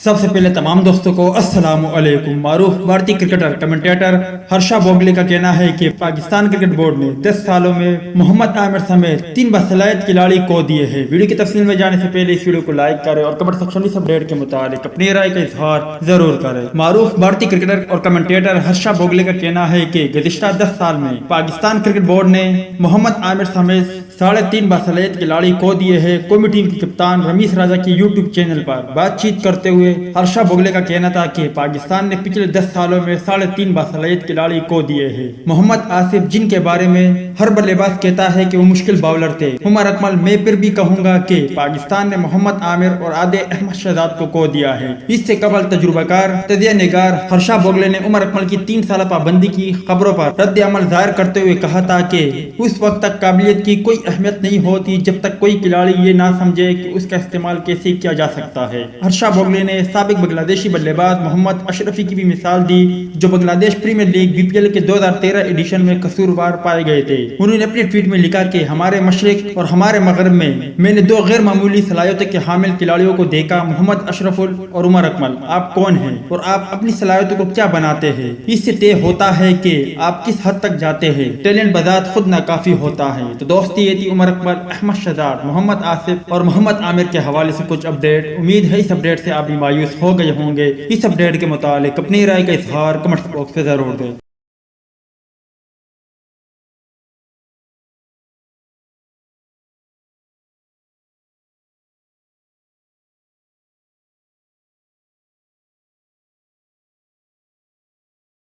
سب سے پہلے تمام دوستوں کو السلام علیکم۔ معروف بھارتی کرکٹر کمنٹیٹر ہرشا بوگلے کا کہنا ہے کہ پاکستان کرکٹ بورڈ نے 10 سالوں میں محمد عامر سمیت 3 باصلاحیت کھلاڑی کھو دیے ہیں۔ ویڈیو کی تفصیل میں جانے سے پہلے اس ویڈیو کو لائک کریں اور کمنٹ سیکشن میں اس اپڈیٹ کے متعلق اپنی رائے کا اظہار ضرور کریں۔ معروف بھارتی کرکٹر اور کمنٹیٹر ہرشا بوگلے کا کہنا ہے کہ گزشتہ 10 سال میں پاکستان کرکٹ بورڈ نے محمد عامر سمیت 3.5 باصلاحیت کھلاڑی کھو دیے ہیں۔ قومی ٹیم کے کپتان رمیش راجہ کی یوٹیوب چینل پر بات چیت کرتے ہوئے ہرشا بوگلے کا کہنا تھا کہ پاکستان نے پچھلے 10 سالوں میں 3.5 باصلاحیت کھلاڑی کھو دیے ہیں۔ محمد آصف، جن کے بارے میں ہر بلے باز کہتا ہے کہ وہ مشکل باؤلر تھے، عمر اکمل، میں پھر بھی کہوں گا کہ پاکستان نے محمد عامر اور عادل احمد شہزاد کو کھو دیا ہے۔ اس سے قبل تجربہ کار تجزیہ نگار ہرشا بوگلے نے عمر اکمل کی 3 سالہ پابندی کی خبروں پر رد عمل ظاہر کرتے ہوئے کہا تھا کہ اس وقت تک قابلیت کی کوئی اہمیت نہیں ہوتی جب تک کوئی کھلاڑی یہ نہ سمجھے کہ اس کا استعمال کیسے کیا جا سکتا ہے۔ ہرشا بوگلے نے سابق بنگلہ دیشی بلے باز محمد اشرفی کی بھی مثال دی، جو بنگلہ دیش پریمیئر لیگ BPL کے 2013 ایڈیشن میں قصوروار پائے گئے تھے۔ انہوں نے اپنے ٹویٹ میں لکھا کہ ہمارے مشرق اور ہمارے مغرب میں نے 2 غیر معمولی صلاحیتوں کے حامل کھلاڑیوں کو دیکھا، محمد اشرف اور عمر اکمل۔ آپ کون ہیں اور آپ اپنی صلاحیتوں کو کیا بناتے ہیں؟ اس سے طے ہوتا ہے کہ آپ کس حد تک جاتے ہیں۔ ٹیلنٹ بذات خود ناکافی ہوتا ہے۔ تو دوستی یہ تھی عمر اکمل، احمد شہزاد، محمد آصف اور محمد عامر کے حوالے سے کچھ اپڈیٹ۔ امید ہے اس اپڈیٹ سے آپ بھی مایوس ہو گئے ہوں گے۔ اس اپڈیٹ کے متعلق اپنی رائے کا اظہار کمنٹ باکس میں ضرور دیں۔